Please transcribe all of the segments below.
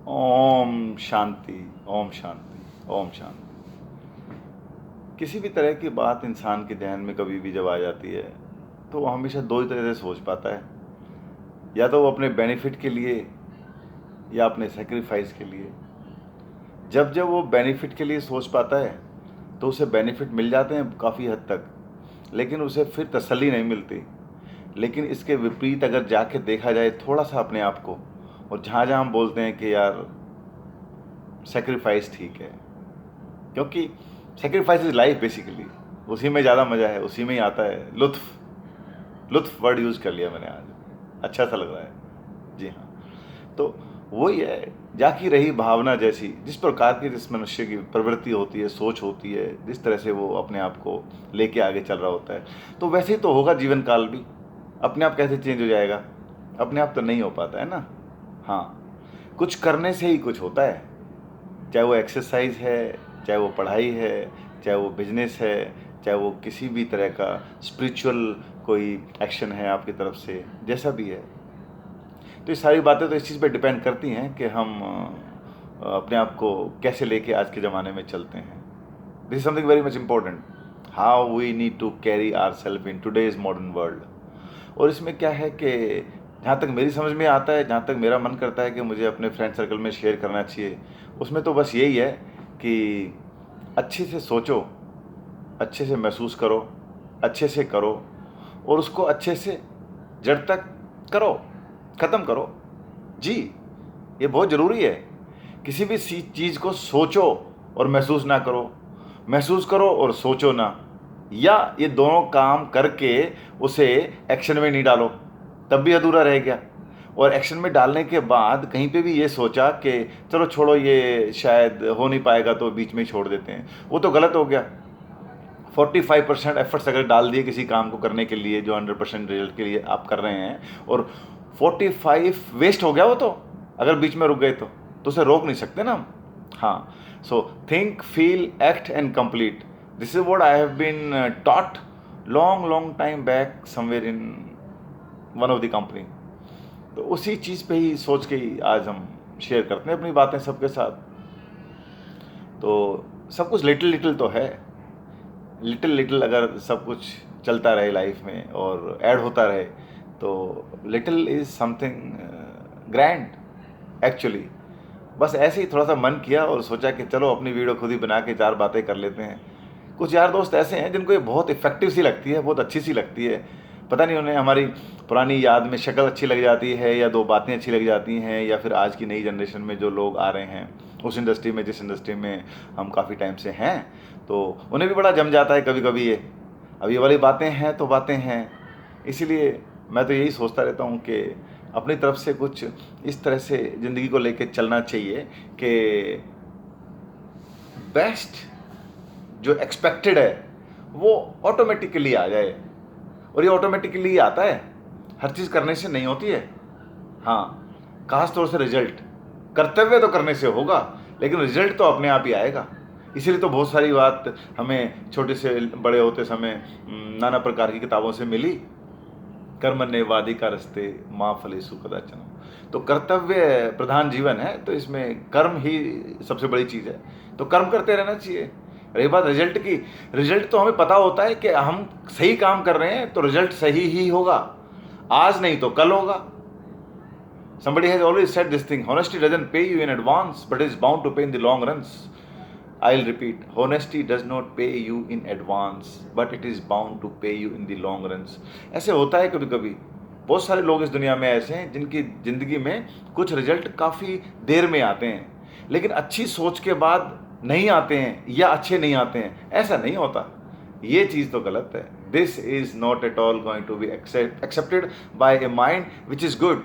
ओम शांति। ओम शांति। ओम शांति। किसी भी तरह की बात इंसान के ध्यान में कभी भी जब आ जाती है तो वो हमेशा दो ही तरह से सोच पाता है। या तो वो अपने बेनिफिट के लिए या अपने सेक्रीफाइस के लिए। जब जब वो बेनिफिट के लिए सोच पाता है तो उसे बेनिफिट मिल जाते हैं काफ़ी हद तक, लेकिन उसे फिर तसल्ली नहीं मिलती। लेकिन इसके विपरीत अगर जाके देखा जाए थोड़ा सा अपने आप को, और जहाँ जहाँ हम बोलते हैं कि यार सेक्रीफाइस ठीक है, क्योंकि सेक्रीफाइस इज लाइफ बेसिकली, उसी में ज़्यादा मज़ा है, उसी में ही आता है लुत्फ। लुत्फ वर्ड यूज़ कर लिया मैंने आज, अच्छा सा लग रहा है। जी हाँ, तो वही है, जाकी रही भावना जैसी, जिस प्रकार की जिस मनुष्य की प्रवृत्ति होती है, सोच होती है, जिस तरह से वो अपने आप को लेके आगे चल रहा होता है, तो वैसे ही तो होगा जीवन काल भी। अपने आप कैसे चेंज हो जाएगा? अपने आप तो नहीं हो पाता है ना। हाँ, कुछ करने से ही कुछ होता है, चाहे वो एक्सरसाइज है, चाहे वो पढ़ाई है, चाहे वो बिजनेस है, चाहे वो किसी भी तरह का स्पिरिचुअल कोई एक्शन है आपकी तरफ से, जैसा भी है। तो ये सारी बातें तो इस चीज़ पे डिपेंड करती हैं कि हम अपने आप को कैसे लेके आज के ज़माने में चलते हैं। This is something very much important, how we need to carry our self in today's modern world. और इसमें क्या है कि जहाँ तक मेरी समझ में आता है, जहाँ तक मेरा मन करता है कि मुझे अपने फ्रेंड सर्कल में शेयर करना चाहिए, उसमें तो बस यही है कि अच्छे से सोचो, अच्छे से महसूस करो, अच्छे से करो, और उसको अच्छे से जड़ तक करो, ख़त्म करो। जी, ये बहुत ज़रूरी है। किसी भी चीज़ को सोचो और महसूस ना करो, महसूस करो और सोचो ना, या ये दोनों काम करके उसे एक्शन में नहीं डालो, तब भी अधूरा रह गया। और एक्शन में डालने के बाद कहीं पे भी ये सोचा कि चलो छोड़ो, ये शायद हो नहीं पाएगा तो बीच में ही छोड़ देते हैं, वो तो गलत हो गया। 45% एफर्ट्स अगर डाल दिए किसी काम को करने के लिए जो 100% रिजल्ट के लिए आप कर रहे हैं, और 45 वेस्ट हो गया वो, तो अगर बीच में रुक गए तो उसे रोक नहीं सकते ना हम। हाँ, so think, feel, act and complete, this is what I have been taught long long time back somewhere in one of the company. तो उसी चीज़ पे ही सोच के ही आज हम शेयर करते हैं अपनी बातें सबके साथ। तो सब कुछ लिटिल लिटिल तो है, लिटिल लिटिल अगर सब कुछ चलता रहे लाइफ में और ऐड होता रहे तो little is something grand actually. बस ऐसे ही थोड़ा सा मन किया और सोचा कि चलो अपनी वीडियो खुद ही बना के 4 बातें कर लेते हैं। कुछ यार दोस्त ऐसे हैं जिनको ये बहुत इफेक्टिव सी लगती है, बहुत अच्छी सी लगती है, पता नहीं उन्हें हमारी पुरानी याद में शक्ल अच्छी लग जाती है, या 2 बातें अच्छी लग जाती हैं, या फिर आज की नई जनरेशन में जो लोग आ रहे हैं उस इंडस्ट्री में जिस इंडस्ट्री में हम काफ़ी टाइम से हैं, तो उन्हें भी बड़ा जम जाता है कभी कभी ये। अब ये वाली बातें हैं तो बातें हैं, इसीलिए मैं तो यही सोचता रहता हूँ कि अपनी तरफ से कुछ इस तरह से ज़िंदगी को लेके चलना चाहिए कि बेस्ट जो एक्सपेक्टेड है वो ऑटोमेटिकली आ जाए। और ये ऑटोमेटिकली आता है, हर चीज़ करने से नहीं होती है। हाँ, खास तौर से रिजल्ट, कर्तव्य तो करने से होगा, लेकिन रिजल्ट तो अपने आप ही आएगा। इसीलिए तो बहुत सारी बात हमें छोटे से बड़े होते समय नाना प्रकार की किताबों से मिली। कर्मण्येवाधिकार रस्ते माँ फलेषु कदाचन। तो कर्तव्य प्रधान जीवन है, तो इसमें कर्म ही सबसे बड़ी चीज़ है, तो कर्म करते रहना चाहिए। रही बात रिजल्ट की, रिजल्ट तो हमें पता होता है कि हम सही काम कर रहे हैं तो रिजल्ट सही ही होगा, आज नहीं तो कल होगा। Somebody has always said this thing, honesty doesn't pay you in advance but is bound to pay in the long runs. I'll repeat, honesty does not pay you in advance but it is bound to pay you in the long runs. ऐसे होता है कभी कभी, बहुत सारे लोग इस दुनिया में ऐसे हैं जिनकी ज़िंदगी में कुछ रिजल्ट काफ़ी देर में आते हैं, लेकिन अच्छी सोच के बाद नहीं आते हैं या अच्छे नहीं आते हैं, ऐसा नहीं होता। ये चीज़ तो गलत है। This is not at all going to be accepted by a mind which is good.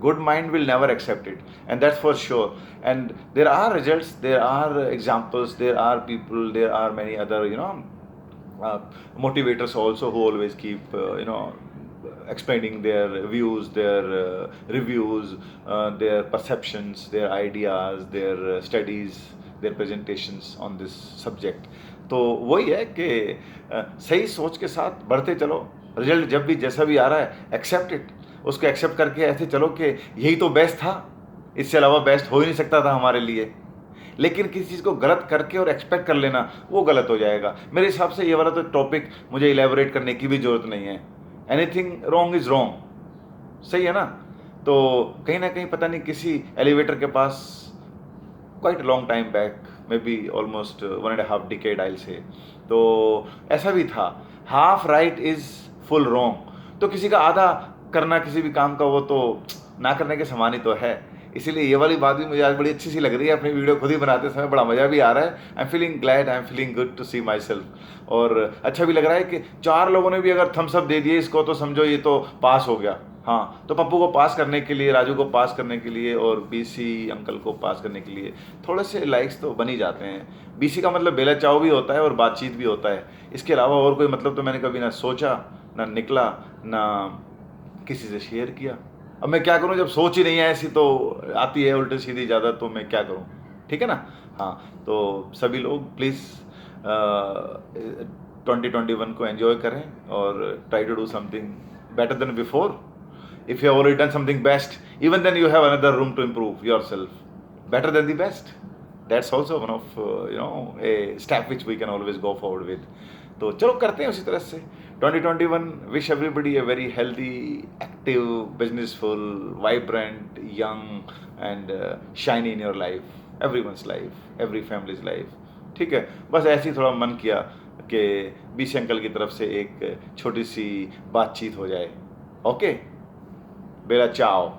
Good mind will never accept it, and that's for sure. And there are results, there are examples, there are people, there are many other motivators also who always keep explaining their views, their reviews, their perceptions, their ideas, their studies, their presentations on this subject. तो वही है कि सही सोच के साथ बढ़ते चलो, रिजल्ट जब भी जैसा भी आ रहा है एक्सेप्ट इट, उसको एक्सेप्ट करके ऐसे चलो कि यही तो बेस्ट था, इससे अलावा बेस्ट हो ही नहीं सकता था हमारे लिए। लेकिन किसी चीज़ को गलत करके और एक्सपेक्ट कर लेना, वो गलत हो जाएगा। मेरे हिसाब से ये वाला तो टॉपिक मुझे इलेबोरेट करने की भी ज़रूरत नहीं है। एनीथिंग रॉन्ग इज़ रॉन्ग, सही है ना। तो कहीं ना कहीं पता नहीं किसी एलिवेटर के पास quite long time back, maybe almost 1.5 decade आइल से, तो ऐसा भी था, half right is full wrong. तो किसी का आधा करना किसी भी काम का, वो तो ना करने के समान ही तो है। इसीलिए ये वाली बात भी मुझे आज बड़ी अच्छी सी लग रही है। अपनी वीडियो खुद ही बनाते समय बड़ा मज़ा भी आ रहा है। I am feeling glad, I am feeling good to see my self. और अच्छा भी लग रहा है कि 4 लोगों ने भी अगर थम्स अप दे दिए इसको, तो समझो ये तो पास हो गया। हाँ, तो पप्पू को पास करने के लिए, राजू को पास करने के लिए और बीसी अंकल को पास करने के लिए थोड़े से लाइक्स तो बन ही जाते हैं। बीसी का मतलब बेला चाव भी होता है और बातचीत भी होता है। इसके अलावा और कोई मतलब तो मैंने कभी ना सोचा, ना निकला, ना किसी से शेयर किया। अब मैं क्या करूं, जब सोच ही नहीं है ऐसी तो आती है उल्टी सीधी ज़्यादा, तो मैं क्या करूं, ठीक है ना। हाँ, तो सभी लोग प्लीज़ 2021 को एंजॉय करें और try to do something better than before. If you have already done something best, even then you have another room to improve yourself. Better than the best. That's also one of a step which we can always go forward with. तो चलो करते हैं उसी तरह से 2021. Wish everybody a very healthy, active, businessful, vibrant, young and shiny in your life. Everyone's life, every family's life. ठीक है, बस ऐसे ही थोड़ा मन किया कि बीसी अंकल की तरफ से एक छोटी सी बातचीत हो जाए। ओके, बेला चाओ।